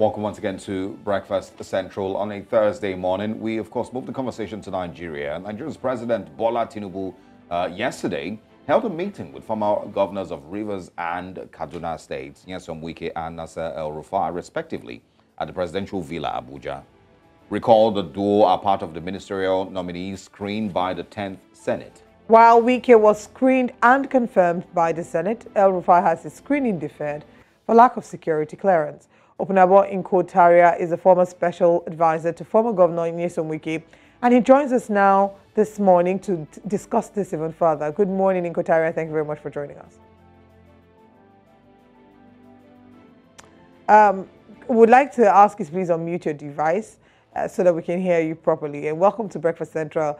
Welcome once again to Breakfast Central on a Thursday morning. We, of course, move the conversation to Nigeria. Nigeria's President Bola Tinubu yesterday held a meeting with former governors of Rivers and Kaduna states, Nyesom Wike and Nasir ElRufai, respectively, at the presidential villa, Abuja. Recall the duo are part of the ministerial nominees screened by the 10th Senate. While Wike was screened and confirmed by the Senate, El-Rufai has his screening deferred for lack of security clearance. Opunabo Inko-Taria is a former special advisor to former Governor Nyesom Wike, and he joins us now this morning to discuss this even further. Good morning, Inko-Taria. Thank you very much for joining us. Would like to ask you to please unmute your device so that we can hear you properly. And welcome to Breakfast Central.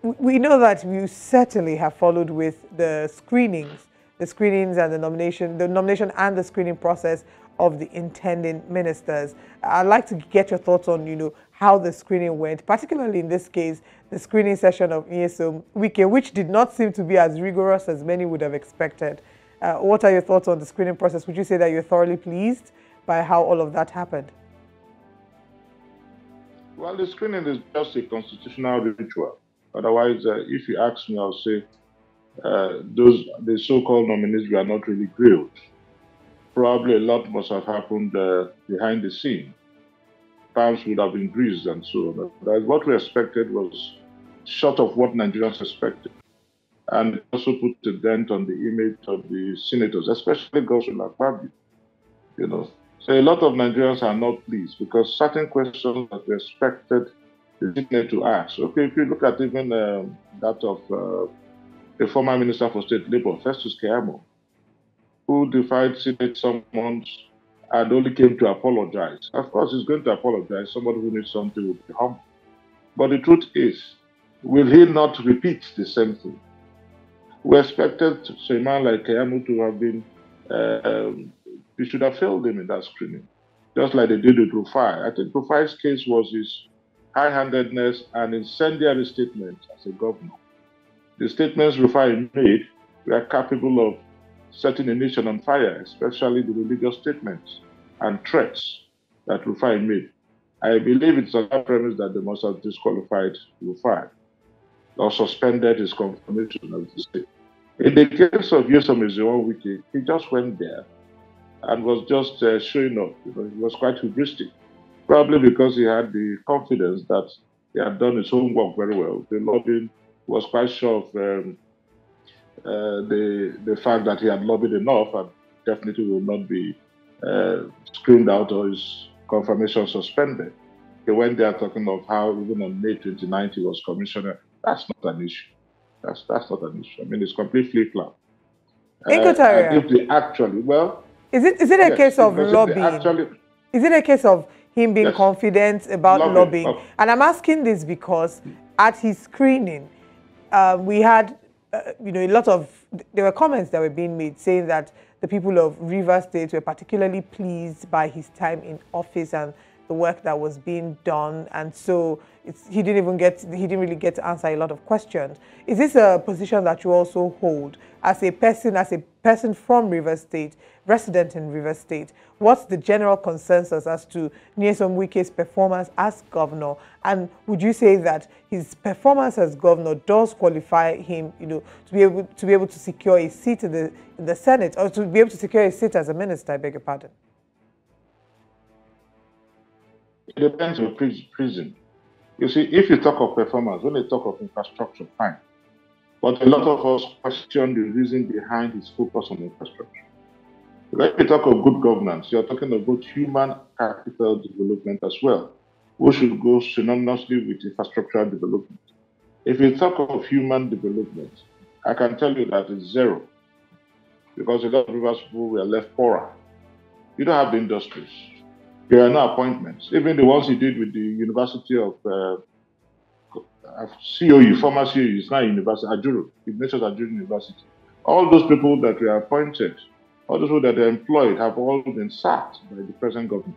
We know that you certainly have followed with the screenings and the nomination and the screening process of the intending ministers. I'd like to get your thoughts on, how the screening went, particularly in this case, the screening session of Nyesom Wike, which did not seem to be as rigorous as many would have expected. What are your thoughts on the screening process? Would you say that you're thoroughly pleased by how all of that happened? Well, the screening is just a constitutional ritual. Otherwise, if you ask me, I'll say the so-called nominees were not really grilled. Probably a lot must have happened behind the scene. Palms would have been greased and so on. But what we expected was short of what Nigerians expected. And it also put a dent on the image of the senators, especially Godswill Akpabio. So a lot of Nigerians are not pleased because certain questions that we expected the Senate to ask. Okay, if you look at even that of the former Minister for State Labor, Festus Keyamo, who defied Senate summons and only came to apologize. Of course, he's going to apologize. Somebody who needs something will be humble. But the truth is, will he not repeat the same thing? We expected a man like Keyamo to have been, we should have failed him in that screening, just like they did with Rufai. I think Rufai's case was his high-handedness and incendiary statements as a governor. The statements Rufai made were capable of setting a nation on fire, especially the religious statements and threats that Rufai made. I believe it's on that premise that they must have disqualified Rufai or suspended his confirmation of the state. In the case of Nyesom Wike, he just went there and was just showing up. He was quite hubristic, probably because he had the confidence that he had done his homework very well. The lobbying was quite sure of the fact that he had lobbied enough and definitely will not be screened out or his confirmation suspended. He went there talking of how even on May 29th he was commissioner. That's not an issue. That's not an issue. I mean, it's completely flawed. If they actually, is it a case of lobbying? Is it a case of him being confident about lobbying? And I'm asking this because at his screening, we had, there were comments that were being made saying that the people of Rivers State were particularly pleased by his time in office and the work that was being done, and so he didn't really get to answer a lot of questions. Is this a position that you also hold as a person from Rivers State, resident in Rivers State? What's the general consensus as to Nyesom Wike's performance as governor? And would you say that his performance as governor does qualify him, to be able to secure a seat in the Senate, or to be able to secure a seat as a minister? I beg your pardon. It depends on prison. You see, if you talk of performance, when you talk of infrastructure, fine. But a lot of us question the reason behind his focus on infrastructure. When you talk of good governance, you're talking about human capital development as well, which should go synonymously with infrastructural development. If you talk of human development, I can tell you that it's zero, because a lot of Rivers people were left poorer. You don't have the industries. There are no appointments. Even the ones he did with the University of COU, former COU, is now University, Ajuru, Ignatius Ajuru University. All those people that were appointed, all those people that are employed have all been sacked by the present government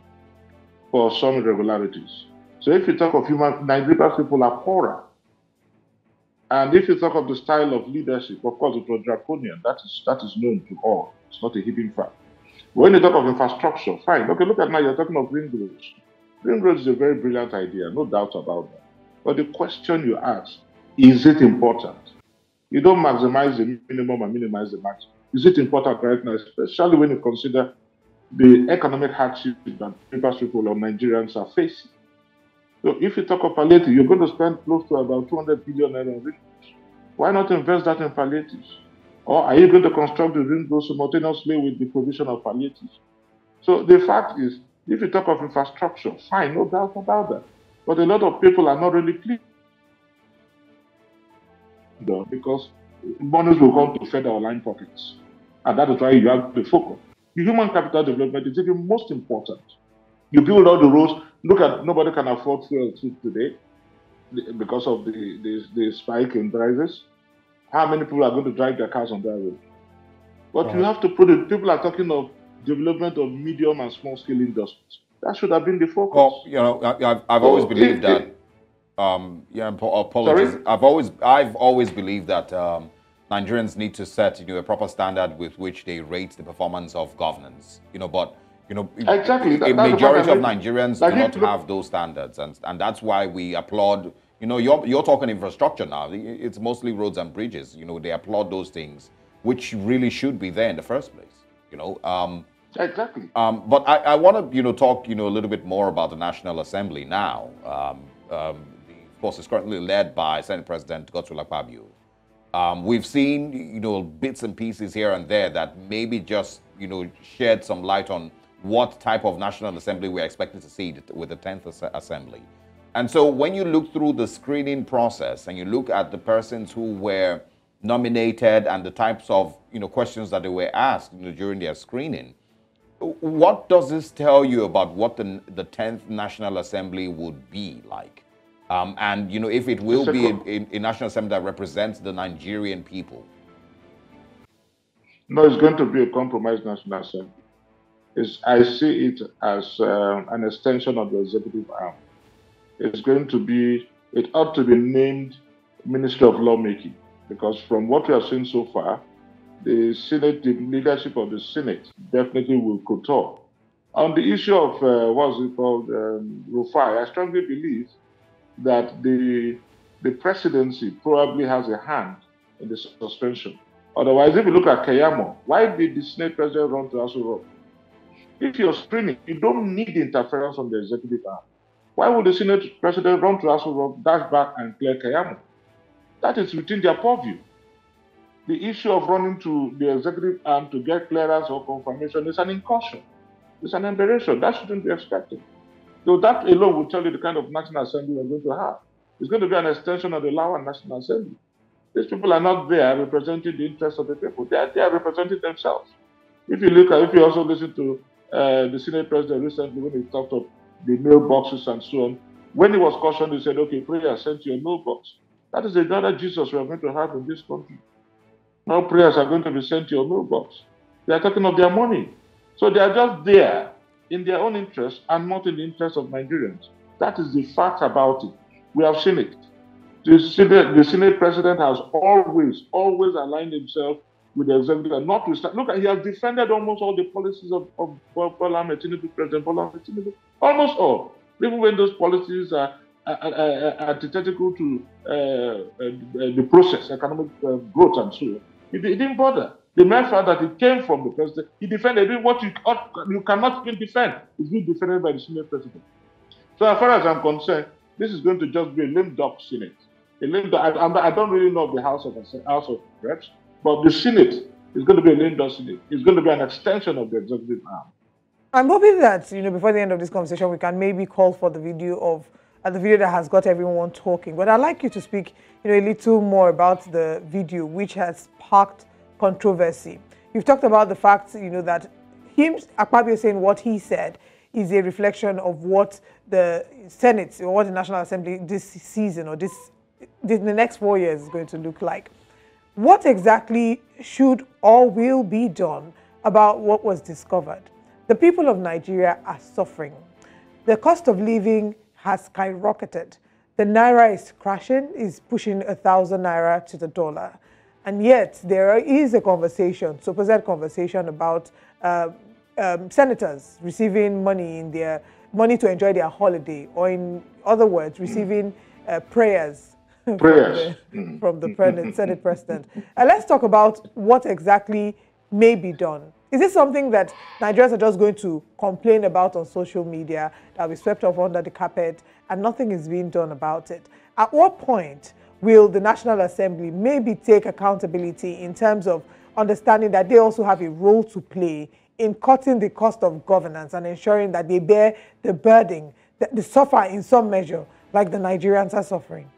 for some irregularities. So if you talk of Nigerian people are poorer. And if you talk of the style of leadership, of course, it was draconian. That is known to all. It's not a hidden fact. When you talk of infrastructure, fine. Okay, look at now, you're talking of ring roads. Ring roads is a very brilliant idea, no doubt about that. But the question you ask, is it important? You don't maximize the minimum and minimize the maximum. Is it important right now, especially when you consider the economic hardship that people or Nigerians are facing? So if you talk of palliative, you're going to spend close to about 200 billion naira on ring roads. Why not invest that in palliatives? Or are you going to construct the ring road simultaneously with the provision of palliatives? So the fact is, if you talk of infrastructure, fine, no doubt about that. But a lot of people are not really clear because monies will come to federal line pockets. And that is why you have to focus. The human capital development is even most important. You build all the roads. Look at, nobody can afford fuel today because of the spike in prices. How many people are going to drive their cars on that road? But you have to put it, people are talking of development of medium and small scale industries. That should have been the focus. Well, you know, I've always believed that. Apologies. Sorry? I've always believed that Nigerians need to set, a proper standard with which they rate the performance of governance. But exactly. A majority of Nigerians do not have those standards, and that's why we applaud. You're talking infrastructure now. It's mostly roads and bridges. They applaud those things, which really should be there in the first place. Exactly. But I want to, talk, a little bit more about the National Assembly now. Of course, it's currently led by Senate President Godswill Akpabio. We've seen, bits and pieces here and there that maybe just, shed some light on what type of National Assembly we're expected to see with the 10th Assembly. And so when you look through the screening process and you look at the persons who were nominated and the types of, questions that they were asked, during their screening, what does this tell you about what the 10th National Assembly would be like? And, if it will be a National Assembly that represents the Nigerian people? No, it's going to be a compromised National Assembly. I see it as an extension of the executive arm. It's going to be, it ought to be named Ministry of Lawmaking, because from what we have seen so far, the Senate, the leadership of the Senate definitely will couture. On the issue of what's it called, Rufai, I strongly believe that the presidency probably has a hand in the suspension. Otherwise, if you look at Keyamo, why did the Senate president run to Aso Rock? If you're screening, you don't need interference from the executive arm. Why would the Senate president run to Aso Rock, dash back and clear Keyamo? That is within their purview. The issue of running to the executive arm to get clearance or confirmation is an incursion. It's an aberration. That shouldn't be expected. So that alone will tell you the kind of National Assembly we're going to have. It's going to be an extension of the Lawan National Assembly. These people are not there representing the interests of the people. They are representing themselves. If you also listen to the Senate president recently when he talked of the mailboxes and so on, when he was cautioned, he said, okay, prayer sent to your mailbox. That is the God of Jesus we are going to have in this country. No prayers are going to be sent to your mailbox. They are talking of their money. So they are just there in their own interest and not in the interest of Nigerians. That is the fact about it. We have seen it. The Senate president has always aligned himself with the executive. Look, he has defended almost all the policies of Tinubu, President Bola Tinubu. Almost all. Even when those policies are antithetical to the process, economic growth and so on. He didn't bother. The mere fact that it came from the president, he defended what you cannot even defend. It's being defended by the Senate president. So as far as I'm concerned, this is going to just be a lame duck Senate. I don't really know the House of Reps, but the Senate is going to be a lame duck Senate. It's going to be an extension of the executive arm. I'm hoping that, before the end of this conversation, we can maybe call for the video that has got everyone talking. But I'd like you to speak, a little more about the video, which has sparked controversy. You've talked about the fact, that Akpabio saying what he said is a reflection of what the Senate or what the National Assembly this season or the next 4 years is going to look like. What exactly should or will be done about what was discovered? The people of Nigeria are suffering. The cost of living has skyrocketed. The naira is crashing, is pushing 1,000 naira to the dollar. And yet there is a conversation, supposed conversation about senators receiving money to enjoy their holiday, or in other words, receiving prayers from the Senate president. Let's talk about what exactly may be done. Is this something that Nigerians are just going to complain about on social media, that we swept off under the carpet, and nothing is being done about it? At what point will the National Assembly maybe take accountability in terms of understanding that they also have a role to play in cutting the cost of governance and ensuring that they bear the burden, that they suffer in some measure, like the Nigerians are suffering?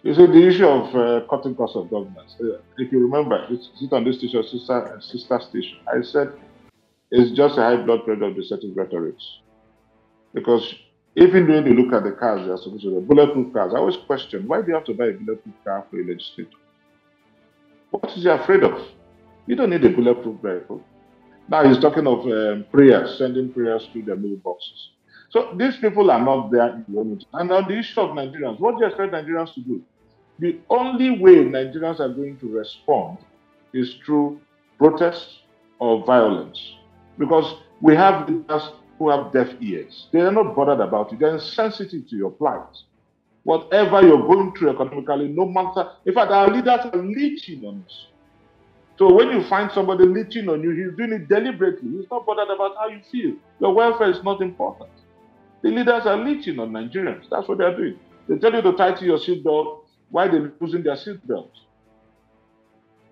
You see, the issue of cutting cost of governance, if you remember, it's on this station, sister station. I said it's just a high blood pressure of the setting rhetorics. Because even when you look at the cars, they are supposed to be bulletproof cars. I always question, why do you have to buy a bulletproof car for a legislator? What is he afraid of? You don't need a bulletproof vehicle. Now he's talking of prayers, sending prayers through their mailboxes. So these people are not there in the unity. And on the issue of Nigerians, what do you expect Nigerians to do? The only way Nigerians are going to respond is through protest or violence. Because we have leaders who have deaf ears. They are not bothered about it. They are insensitive to your plight. Whatever you're going through economically, no matter. In fact, our leaders are leeching on us. So when you find somebody leeching on you, he's doing it deliberately. He's not bothered about how you feel. Your welfare is not important. The leaders are leeching on Nigerians. That's what they're doing. They tell you to tighten your seatbelt while they're losing their seatbelt.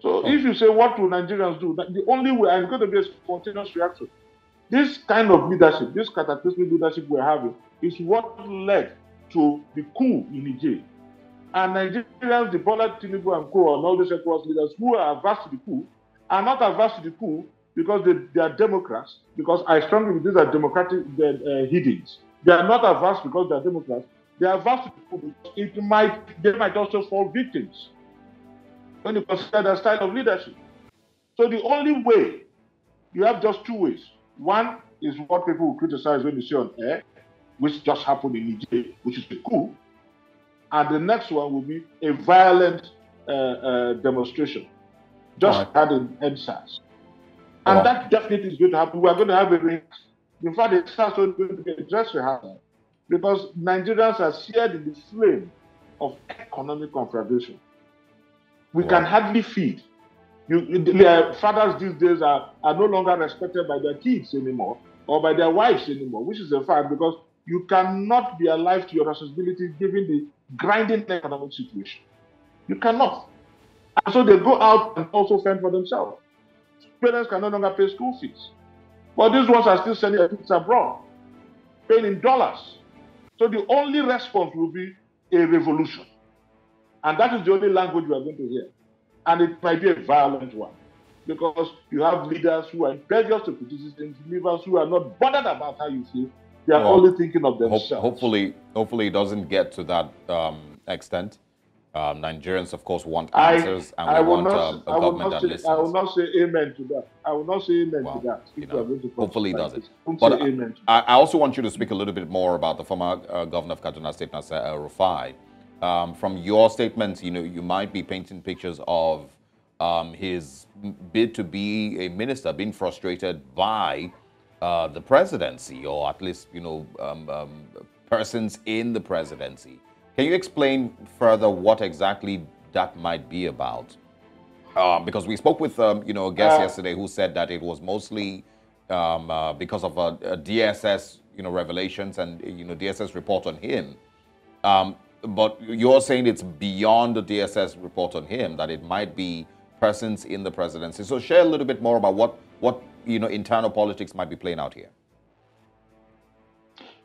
So if you say, what will Nigerians do? The only way, and it's going to be a spontaneous reaction. This kind of leadership, this cataclysmic leadership we're having, is what led to the coup in Niger. And Nigerians, the Bola Tinubu and co, and all these ECOWAS leaders who are averse to the coup, are not averse to the coup because they are Democrats, because I strongly believe these are democratic hidings. They are not averse because they are Democrats. They are averse to the coup because they might also fall victims when you consider their style of leadership. So the only way, you have just two ways. One is what people will criticize when you see on air, which just happened in Niger, which is the coup. And the next one will be a violent demonstration, just had in EndSARS. And that definitely is going to happen. We are going to have in fact, it's also going to be a dress rehearsal because Nigerians are seared in the flame of economic conflagration. We can hardly feed. Fathers these days are no longer respected by their kids anymore or by their wives anymore, which is a fact because you cannot be alive to your responsibilities given the grinding economic situation. You cannot. And so they go out and also fend for themselves. Parents can no longer pay school fees. But these ones are still sending their kids abroad, paying in dollars. So the only response will be a revolution. And that is the only language we are going to hear. And it might be a violent one. Because you have leaders who are impervious to criticism, leaders who are not bothered about how you feel. They are only thinking of themselves. Hopefully it doesn't get to that extent. Nigerians, of course, want answers, and we want a government that listens. I will not say amen to that. I will not say amen to that. Hopefully it doesn't. But I also want you to speak a little bit more about the former governor of Kaduna State, Nasir ElRufai. From your statements, you might be painting pictures of his bid to be a minister being frustrated by the presidency, or at least, persons in the presidency. Can you explain further what exactly that might be about? Because we spoke with, a guest yesterday who said that it was mostly because of a DSS, revelations and, DSS report on him. But you're saying it's beyond the DSS report on him, that it might be persons in the presidency. So share a little bit more about what internal politics might be playing out here.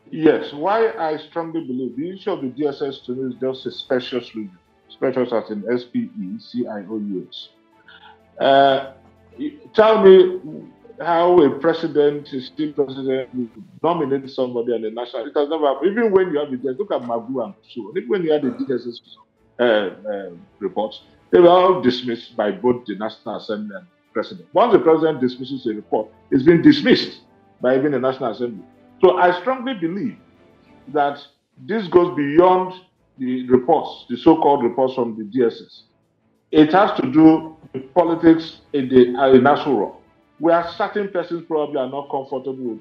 Yes, why I strongly believe the issue of the DSS to me is just a specious review. Specious as in SPECIOUS. Tell me how a president, a state president, will nominate somebody on the national. It has never happened. Even when you have the DSS, look at Mabu and so on. Even when you had the DSS reports, they were all dismissed by both the National Assembly and the president. Once the president dismisses a report, it's been dismissed by even the National Assembly. So I strongly believe that this goes beyond the reports, the so-called reports from the DSS. It has to do with politics in Nasuru. where certain persons probably are not comfortable with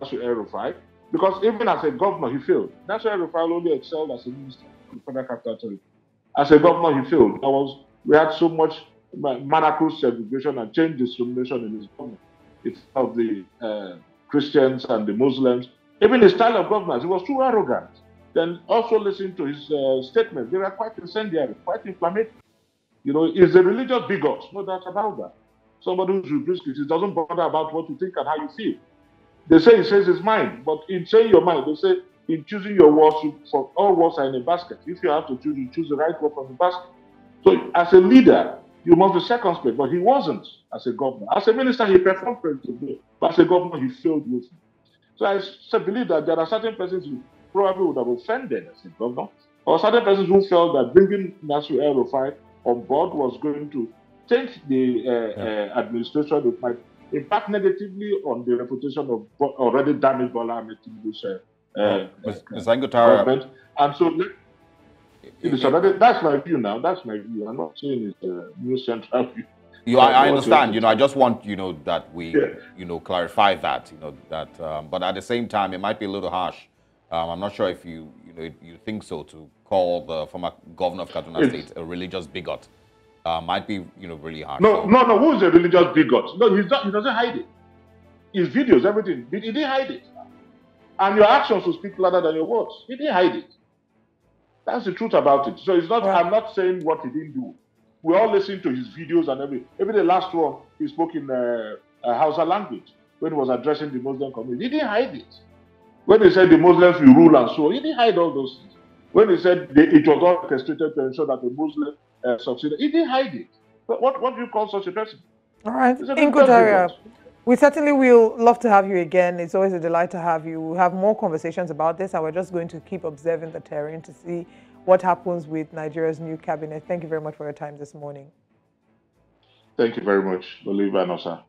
Nasir ElRufai, because even as a governor, he failed. Nasir ElRufai only excelled as a minister in the Federal Capital Territory. As a governor, he failed. We had so much maniacal segregation and change discrimination in his government. It's of the Christians and the Muslims. Even his style of governance, he was too arrogant. Then also listen to his statements. They were quite incendiary, quite inflammatory. You know, he's a religious bigot, no doubt about that. Somebody who's rebuked, he doesn't bother about what you think and how you feel. They say he says his mind, but in saying your mind, they say in choosing your words, for all words are in a basket. If you have to choose, you choose the right word from the basket. So as a leader, you must be circumspect, but he wasn't as a governor. As a minister, he performed very good, but as a governor, he failed with me. So I believe that there are certain persons who probably would have offended as a governor, or certain persons who felt that bringing Nasir ElRufai on board was going to change the administration. It might impact negatively on the reputation of already damaged Bola Ahmed Tinubu's government. And so that's my view now. That's my view. I'm not saying it's a new central view. I understand. I just want that we clarify that. But at the same time, it might be a little harsh. I'm not sure if you think so, to call the former governor of Kaduna State a religious bigot. Might be really harsh. No. Who is a religious bigot? No, he's not. He doesn't hide it. His videos, everything. He didn't hide it. And your actions will speak louder than your words. He didn't hide it. That's the truth about it. So it's not. I'm not saying what he didn't do. We all listen to his videos and everything. Even the last one, he spoke in Hausa language when he was addressing the Muslim community. He didn't hide it. When he said the Muslims will rule and so on, he didn't hide all those things. When he said it was all orchestrated to ensure that the Muslim succeeded, he didn't hide it. But what do you call such a person? All right. Inko, we certainly will love to have you again. It's always a delight to have you. We'll have more conversations about this, and we're just going to keep observing the terrain to see what happens with Nigeria's new cabinet. Thank you very much for your time this morning. Thank you very much, Oliver and Osa.